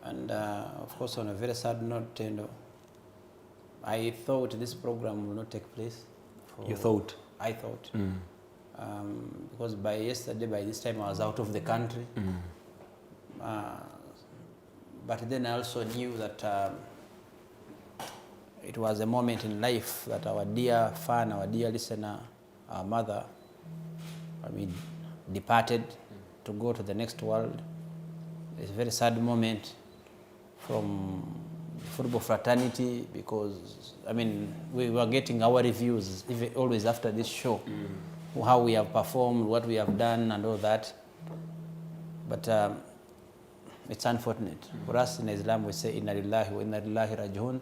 And of course, on a very sad note, Tendo, I thought this program will not take place. You thought? I thought. Because by yesterday, by this time, I was out of the country. But then I also knew that it was a moment in life that our dear fan, our dear listener, our mother, departed to go to the next world. It's a very sad moment from football fraternity, because we were getting our reviews always after this show, how we have performed, what we have done, and all that. But it's unfortunate. For us in Islam, we say inna lillahi wa inna ilaihi raji'un.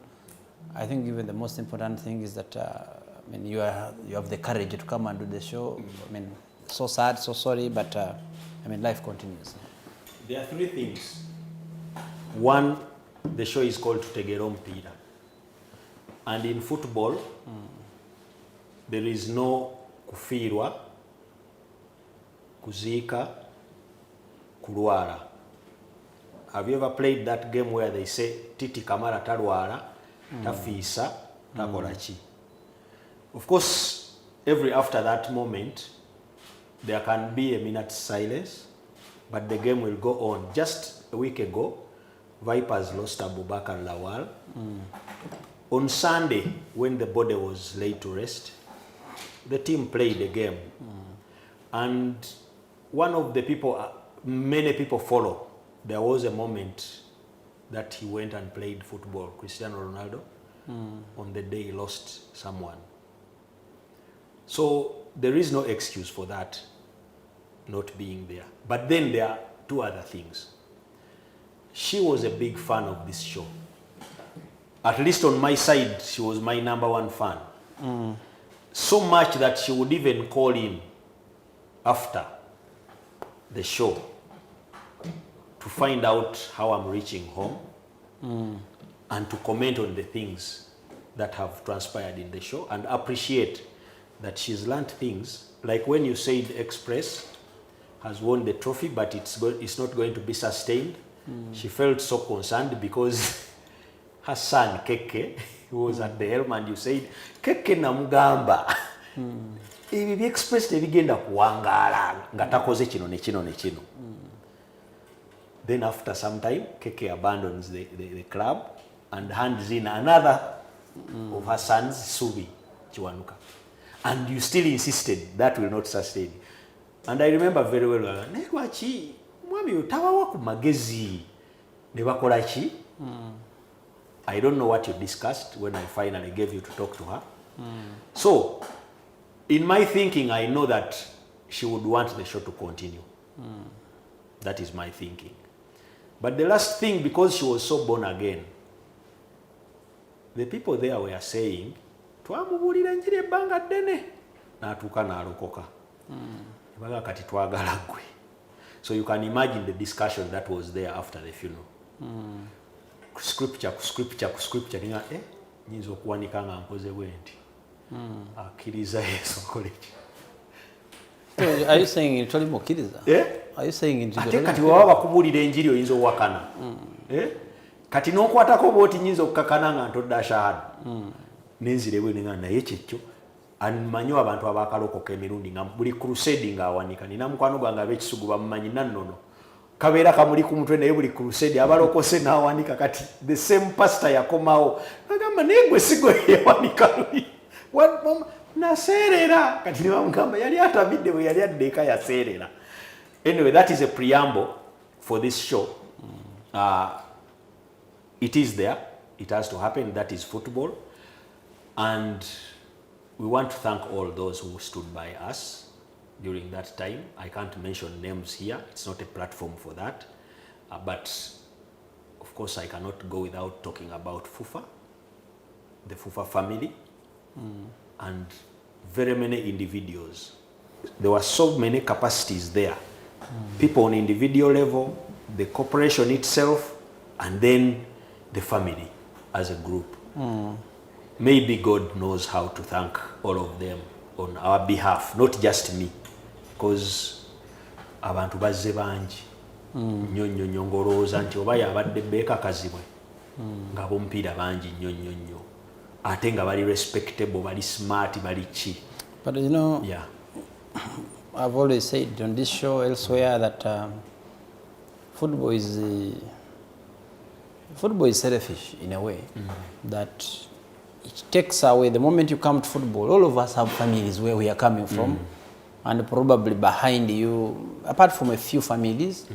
I think even the most important thing is that you have the courage to come and do the show. So sad, so sorry, but life continues. There are three things. One, the show is called Tutegera Mpira. And in football, there is no kufirwa, kuzika, kulwara. Have you ever played that game where they say, Titi Kamara talwara, tafisa, takorachi? Of course, after that moment, there can be a minute's silence, but the game will go on. Just a week ago, Vipers lost Abubakar Lawal. On Sunday, when the body was laid to rest, the team played a game. And one of the people, many people follow, there was a moment that he went and played football, Cristiano Ronaldo, on the day he lost someone. So there is no excuse for that not being there. But then there are two other things. She was a big fan of this show. At least on my side, she was my #1 fan. So much that she would even call in after the show to find out how I'm reaching home and to comment on the things that have transpired in the show and appreciate that she's learned things. Like when you said Express has won the trophy, but it's not going to be sustained. She felt so concerned because her son Keke, who was at the helm, and you said, Keke namugamba. Ibi Express tebigenda kuwangala nga takoze kino ne kino ne kino. Then after some time, Keke abandons the club and hands in another of her sons, Subi Chiwanuka. And you still insisted that will not sustain. And I remember very well, Nekwachi, mwami utawawa ku magezi ne bakola ki? I don't know what you discussed when I finally gave you to talk to her. So, in my thinking, I know that she would want the show to continue. That is my thinking. But the last thing, because she was so born again, the people there were saying, twamubulira njiri ebbanga ddene n'atuuka n'alokoka. Baga kati twagala gwe. So you can imagine the discussion that was there after the funeral. Scripture, ninga nyinza okuwanika nga nkoze bwe nti. Akkiriza Yesu koleki. Are you saying in Toli Mokiriza? Are you saying in Ate kati baba bakubulira enjiri oyinza owakana. Kati n'okwatako bw'oti nyinza okukakana nga ntodda shahada. Nenzire bwe ninga naye kyekyo. Manyo abantu abakalokoka emirundi nga buli crusade nga awanika. Nina mukwano gwange ab'ekisugu bamumanyi nannono. Kabeera kamuli ku mutwe naye buli crusade abalokose n'awanika kati the same pastor yakomawo. Agamba naye gwe si gwe yawanika luli. Naseerera kati ne bamugamba yali atabidde bwe yali adde eka yaseerera. Anyway, that is a preamble for this show. It is there. It has to happen. That is football. And we want to thank all those who stood by us during that time. I can't mention names here. It's not a platform for that. But of course, I cannot go without talking about FUFA, the FUFA family, and very many individuals. There were so many capacities there. People on individual level, the corporation itself, and then the family as a group. Maybe God knows how to thank all of them on our behalf, not just me, because abantu bazze bangi. nnyo ng'olowooza nti oba yabadde beekakazibwe nga b'omupiira bangi nnyo ate nga bali respectable, bali smart, bali ki. But you know, yeah. I've always said on this show elsewhere that football is selfish in a way, that it takes away, the moment you come to football, all of us have families where we are coming from, and probably behind you, apart from a few families,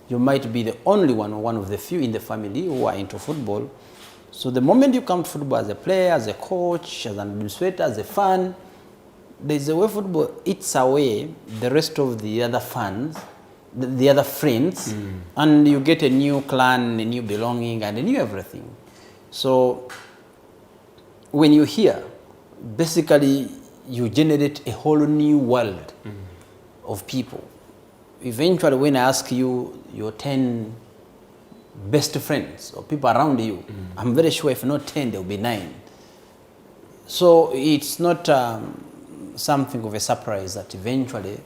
you might be the only one or one of the few in the family who are into football. So the moment you come to football as a player, as a coach, as an administrator, as a fan, there's a way football eats away the rest of the other fans, the other friends, and you get a new clan, a new belonging, and a new everything. So when you're here, basically you generate a whole new world of people. Eventually, when I ask you your 10 best friends or people around you, I'm very sure if not 10, there will be 9. So it's not something of a surprise that eventually,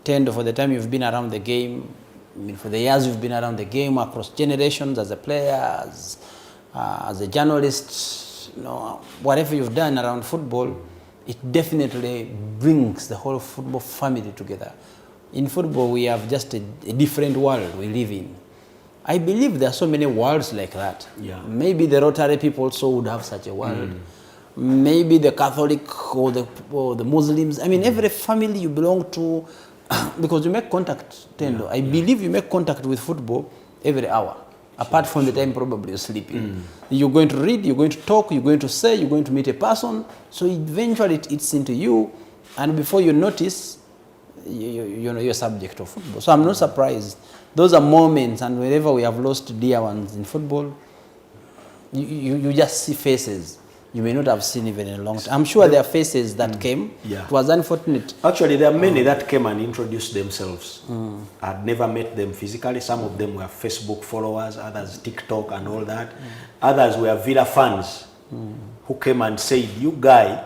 Tendo, for the time you've been around the game, I mean, for the years you've been around the game across generations, as a player, as a journalist, you know, whatever you've done around football, it definitely brings the whole football family together. In football, we have just a different world we live in. I believe there are so many worlds like that. Yeah. Maybe the Rotary people also would have such a world. Maybe the Catholic or the Muslims. I mean, every family you belong to, because you make contact, Tendo. I believe you make contact with football every hour, apart from the time probably you're sleeping. You're going to read, you're going to talk, you're going to say, you're going to meet a person. So eventually it eats into you, and before you notice, you're subject of football. So I'm not surprised. Those are moments, and whenever we have lost dear ones in football, you just see faces you may not have seen even in a long time. I'm sure there are faces that came. Yeah. It was unfortunate. Actually, there are many that came and introduced themselves. I'd never met them physically. Some of them were Facebook followers, others TikTok and all that. Others were Villa fans who came and said, "You guy,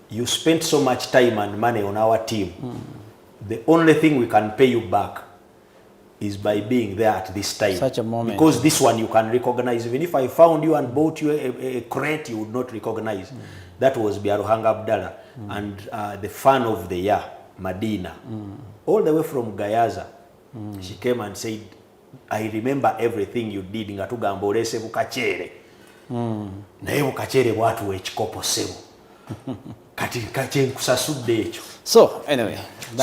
you spent so much time and money on our team. The only thing we can pay you back is by being there at this time." Such a moment. Because this one you can recognize. Even if I found you and bought you a crate, you would not recognize. That was Biaruhanga Abdallah. And the fan of the year, Madina. All the way from Gayaza. She came and said, "I remember everything you did. Ngatugamba olese bukachere. Naye bukachere bwatu ekikopo sebo. Kati kache nkusasudde ekyo." So, anyway. So